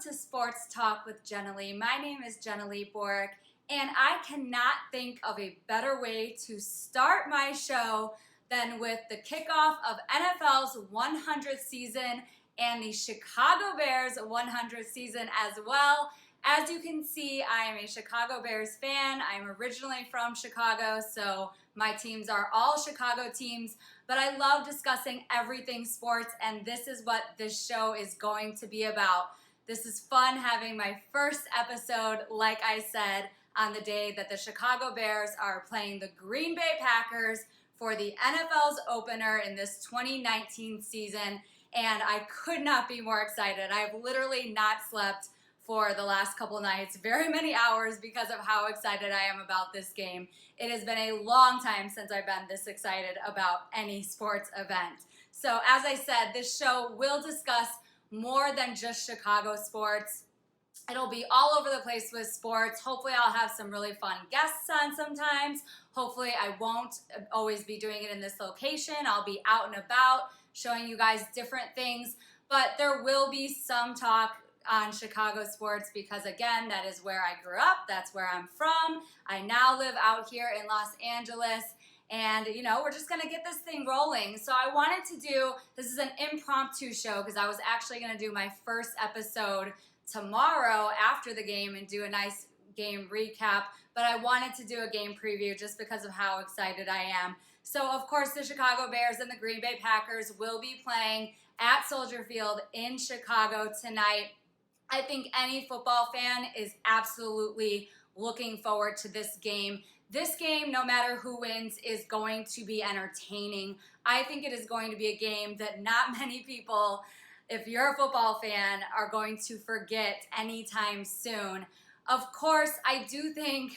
to Sports Talk with Jenilee. My name is Jenilee Bork, and I cannot think of a better way to start my show than with the kickoff of NFL's 100th season and the Chicago Bears 100th season as well. As you can see, I am a Chicago Bears fan. I'm originally from Chicago, so my teams are all Chicago teams, but I love discussing everything sports, and this is what this show is going to be about. This is fun having my first episode, like I said, on the day that the Chicago Bears are playing the Green Bay Packers for the NFL's opener in this 2019 season, and I could not be more excited. I've literally not slept for the last couple nights, very many hours, because of how excited I am about this game. It has been a long time since I've been this excited about any sports event. So as I said, this show will discuss more than just Chicago sports. It'll be all over the place with sports. Hopefully I'll have some really fun guests on sometimes. Hopefully I won't always be doing it in this location. I'll be out and about showing you guys different things, but there will be some talk on Chicago sports because, again, that is where I grew up. That's where I'm from. I now live out here in Los Angeles, and, you know, we're just going to get this thing rolling. So I wanted to do, this is an impromptu show because I was actually going to do my first episode tomorrow after the game and do a nice game recap, but I wanted to do a game preview just because of how excited I am. So, of course, the Chicago Bears and the Green Bay Packers will be playing at Soldier Field in Chicago tonight. I think any football fan is absolutely looking forward to this game. This game, no matter who wins, is going to be entertaining. I think it is going to be a game that not many people, if you're a football fan, are going to forget anytime soon. Of course, I do think,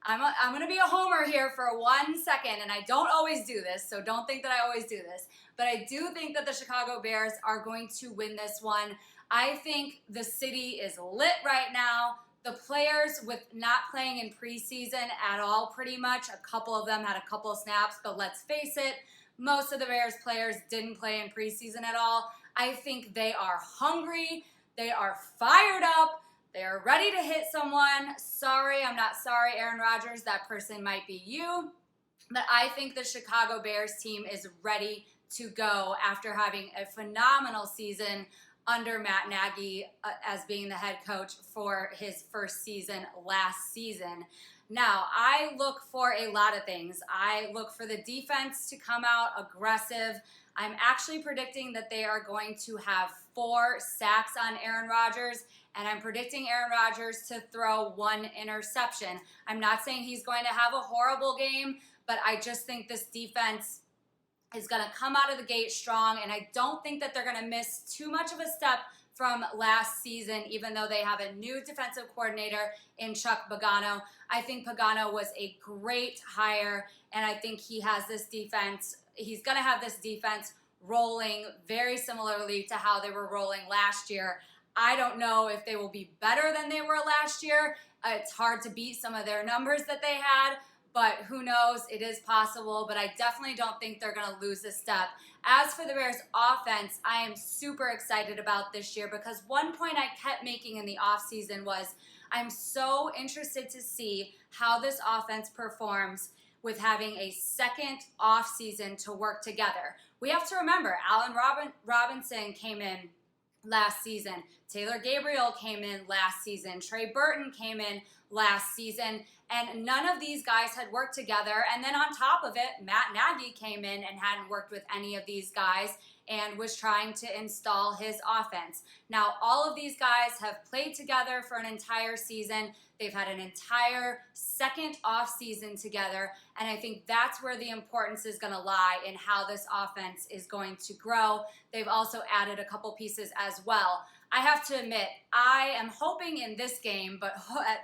I'm going to be a homer here for 1 second, and I don't always do this, so don't think that I always do this, but I do think that the Chicago Bears are going to win this one. I think the city is lit right now. The players, with not playing in preseason at all pretty much, a couple of them had a couple of snaps, but let's face it, most of the Bears players didn't play in preseason at all. I think they are hungry. They are fired up. They are ready to hit someone. Sorry, I'm not sorry, Aaron Rodgers. That person might be you. But I think the Chicago Bears team is ready to go after having a phenomenal season under Matt Nagy as being the head coach for his first season last season. Now, I look for a lot of things. I look for the defense to come out aggressive. I'm actually predicting that they are going to have 4 sacks on Aaron Rodgers, and I'm predicting Aaron Rodgers to throw 1 interception. I'm not saying he's going to have a horrible game, but I just think this defense is going to come out of the gate strong, and I don't think that they're going to miss too much of a step from last season, even though they have a new defensive coordinator in Chuck Pagano. I think Pagano was a great hire, and I think he has this defense. He's going to have this defense rolling very similarly to how they were rolling last year. I don't know if they will be better than they were last year. It's hard to beat some of their numbers that they had, but who knows? It is possible, but I definitely don't think they're going to lose a step. As for the Bears offense, I am super excited about this year because one point I kept making in the offseason was I'm so interested to see how this offense performs with having a second offseason to work together. We have to remember, Allen Robinson came in last season. Taylor Gabriel came in last season. Trey Burton came in last season, and none of these guys had worked together. And then on top of it, Matt Nagy came in and hadn't worked with any of these guys and was trying to install his offense. Now, all of these guys have played together for an entire season. They've had an entire second off season together, and I think that's where the importance is going to lie in how this offense is going to grow. They've also added a couple pieces as well. I have to admit, I am hoping in this game, but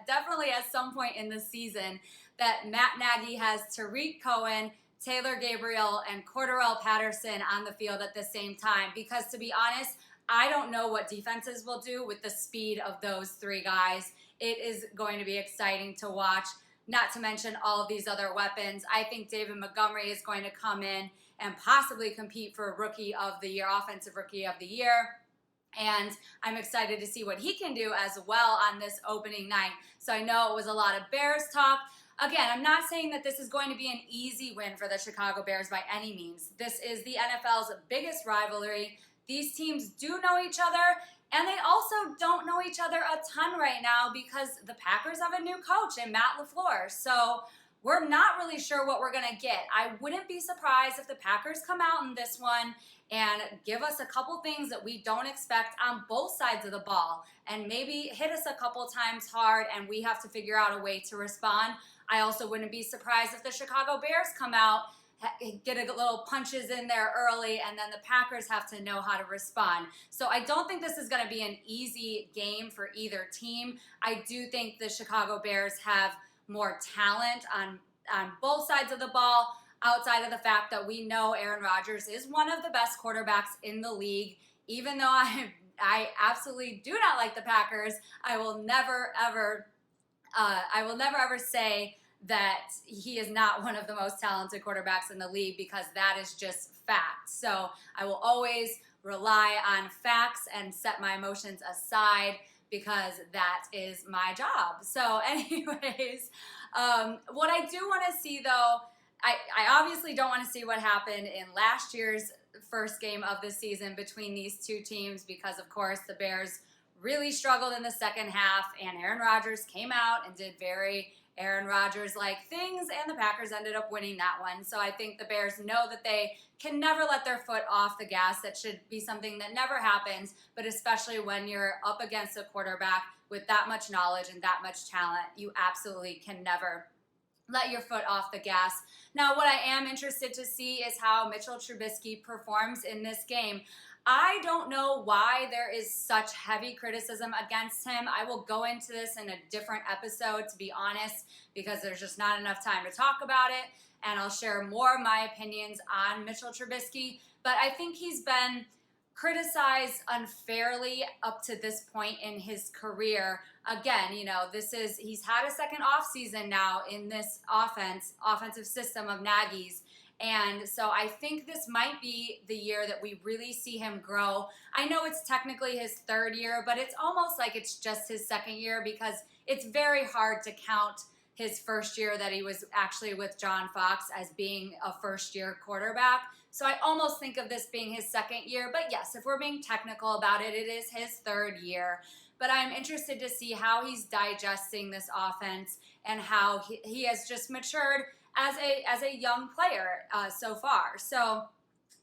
definitely at some point in the season, that Matt Nagy has Tariq Cohen, Taylor Gabriel, and Cordarrelle Patterson on the field at the same time. Because to be honest, I don't know what defenses will do with the speed of those 3 guys. It is going to be exciting to watch, not to mention all of these other weapons. I think David Montgomery is going to come in and possibly compete for Rookie of the Year, Offensive Rookie of the Year. And I'm excited to see what he can do as well on this opening night. So I know it was a lot of Bears talk. Again, I'm not saying that this is going to be an easy win for the Chicago Bears by any means. This is the NFL's biggest rivalry. These teams do know each other, and they also don't know each other a ton right now because the Packers have a new coach in Matt LaFleur. So we're not really sure what we're going to get. I wouldn't be surprised if the Packers come out in this one and give us a couple things that we don't expect on both sides of the ball and maybe hit us a couple times hard and we have to figure out a way to respond. I also wouldn't be surprised if the Chicago Bears come out, get a little punches in there early, and then the Packers have to know how to respond. So I don't think this is going to be an easy game for either team. I do think the Chicago Bears have more talent on both sides of the ball, outside of the fact that we know Aaron Rodgers is one of the best quarterbacks in the league. Even though I absolutely do not like the Packers, I will never ever say that he is not one of the most talented quarterbacks in the league, because that is just fact. So I will always rely on facts and set my emotions aside, because that is my job. So anyways, what I do want to see though, I obviously don't want to see what happened in last year's first game of the season between these two teams, because of course the Bears really struggled in the second half and Aaron Rodgers came out and did very Aaron Rodgers-like things, and the Packers ended up winning that one. So I think the Bears know that they can never let their foot off the gas. That should be something that never happens, but especially when you're up against a quarterback with that much knowledge and that much talent, you absolutely can never let your foot off the gas. Now, what I am interested to see is how Mitchell Trubisky performs in this game. I don't know why there is such heavy criticism against him. I will go into this in a different episode, to be honest, because there's just not enough time to talk about it, and I'll share more of my opinions on Mitchell Trubisky. But I think he's been criticized unfairly up to this point in his career. Again, he's had a second offseason now in this offensive system of Nagy's. And so I think this might be the year that we really see him grow. I know it's technically his third year, but it's almost like it's just his second year, because it's very hard to count his first year that he was actually with John Fox as being a first-year quarterback. So I almost think of this being his second year. But yes, if we're being technical about it, it is his third year. But I'm interested to see how he's digesting this offense and how he has just matured as a young player so far. So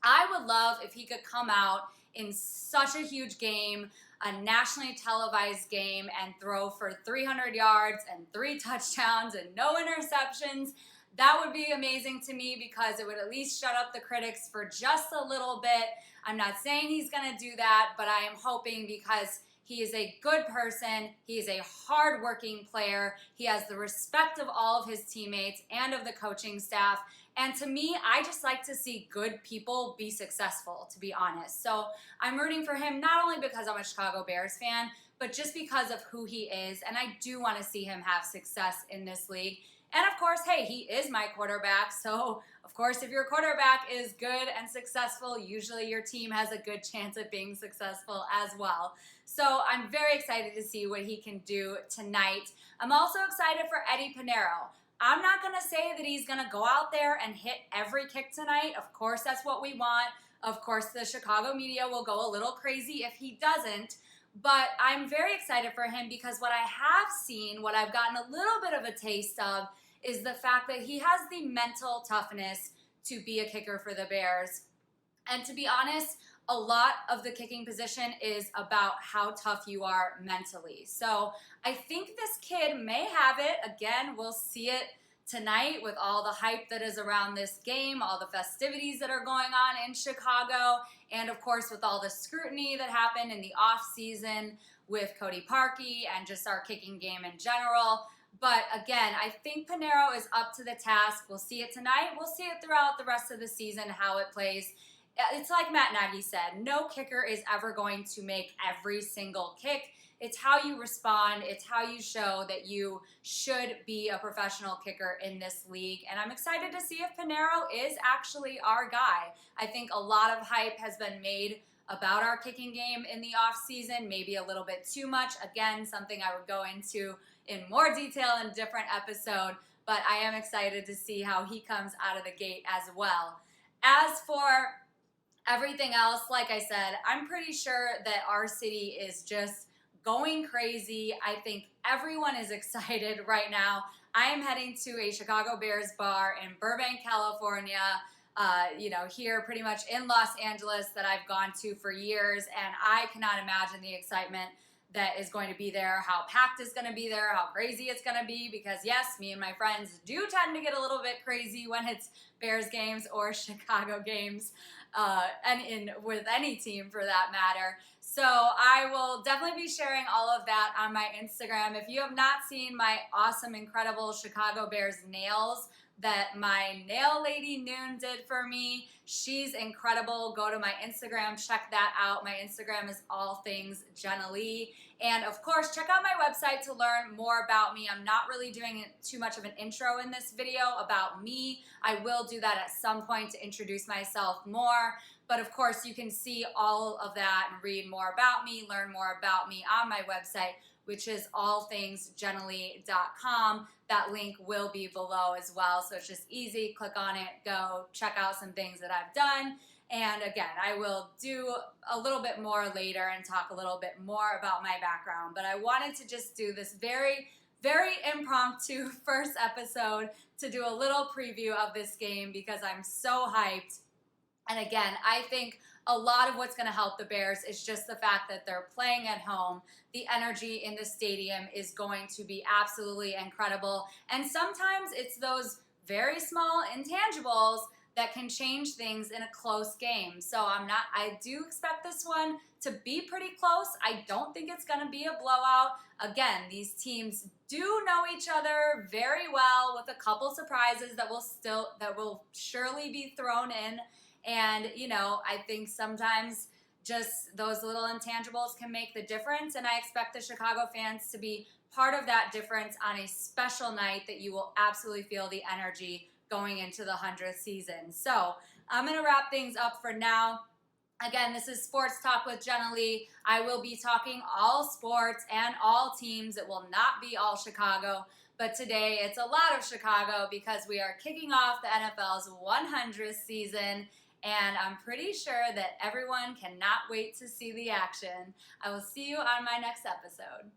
I would love if he could come out in such a huge game, a nationally televised game, and throw for 300 yards and 3 touchdowns and no interceptions. That would be amazing to me, because it would at least shut up the critics for just a little bit. I'm not saying he's going to do that, but I am hoping, because he is a good person. He is a hard-working player. He has the respect of all of his teammates and of the coaching staff. And to me, I just like to see good people be successful, to be honest. So I'm rooting for him, not only because I'm a Chicago Bears fan, but just because of who he is. And I do want to see him have success in this league. And of course, hey, he is my quarterback. So of course, if your quarterback is good and successful, usually your team has a good chance of being successful as well. So I'm very excited to see what he can do tonight. I'm also excited for Eddie Pinheiro. I'm not going to say that he's going to go out there and hit every kick tonight. Of course, that's what we want. Of course, the Chicago media will go a little crazy if he doesn't. But I'm very excited for him, because what I have seen, what I've gotten a little bit of a taste of, is the fact that he has the mental toughness to be a kicker for the Bears. And to be honest, a lot of the kicking position is about how tough you are mentally. So I think this kid may have it. Again, we'll see it tonight with all the hype that is around this game, all the festivities that are going on in Chicago, and of course with all the scrutiny that happened in the offseason with Cody Parkey and just our kicking game in general. But again, I think Pinheiro is up to the task. We'll see it tonight. We'll see it throughout the rest of the season, how it plays. It's like Matt Nagy said, no kicker is ever going to make every single kick. It's how you respond. It's how you show that you should be a professional kicker in this league. And I'm excited to see if Pinheiro is actually our guy. I think a lot of hype has been made about our kicking game in the offseason, maybe a little bit too much. Again, something I would go into in more detail in a different episode, but I am excited to see how he comes out of the gate as well. As for everything else, like I said, I'm pretty sure that our city is just going crazy. I think everyone is excited right now. I am heading to a Chicago Bears bar in Burbank, California, here pretty much in Los Angeles that I've gone to for years, and I cannot imagine the excitement that is going to be there, how packed it's going to be there, how crazy it's going to be, because yes, me and my friends do tend to get a little bit crazy when it's Bears games or Chicago games, and with any team for that matter. So I will definitely be sharing all of that on my Instagram. If you have not seen my awesome, incredible Chicago Bears nails that my nail lady Noon did for me, she's incredible. Go to my Instagram, check that out. My Instagram is all things Jenilee. And of course, check out my website to learn more about me. I'm not really doing too much of an intro in this video about me. I will do that at some point to introduce myself more. But of course, you can see all of that and read more about me, learn more about me on my website, which is allthingsjenilee.com. That link will be below as well, so it's just easy. Click on it, go check out some things that I've done. And again, I will do a little bit more later and talk a little bit more about my background. But I wanted to just do this very, very impromptu first episode to do a little preview of this game because I'm so hyped. And again, I think a lot of what's going to help the Bears is just the fact that they're playing at home. The energy in the stadium is going to be absolutely incredible. And sometimes it's those very small intangibles that can change things in a close game. So I do expect this one to be pretty close. I don't think it's going to be a blowout. Again, these teams do know each other very well, with a couple surprises that will surely be thrown in. And, I think sometimes just those little intangibles can make the difference. And I expect the Chicago fans to be part of that difference on a special night that you will absolutely feel the energy going into the 100th season. So I'm going to wrap things up for now. Again, this is Sports Talk with Jenilee. I will be talking all sports and all teams. It will not be all Chicago. But today it's a lot of Chicago because we are kicking off the NFL's 100th season. And I'm pretty sure that everyone cannot wait to see the action. I will see you on my next episode.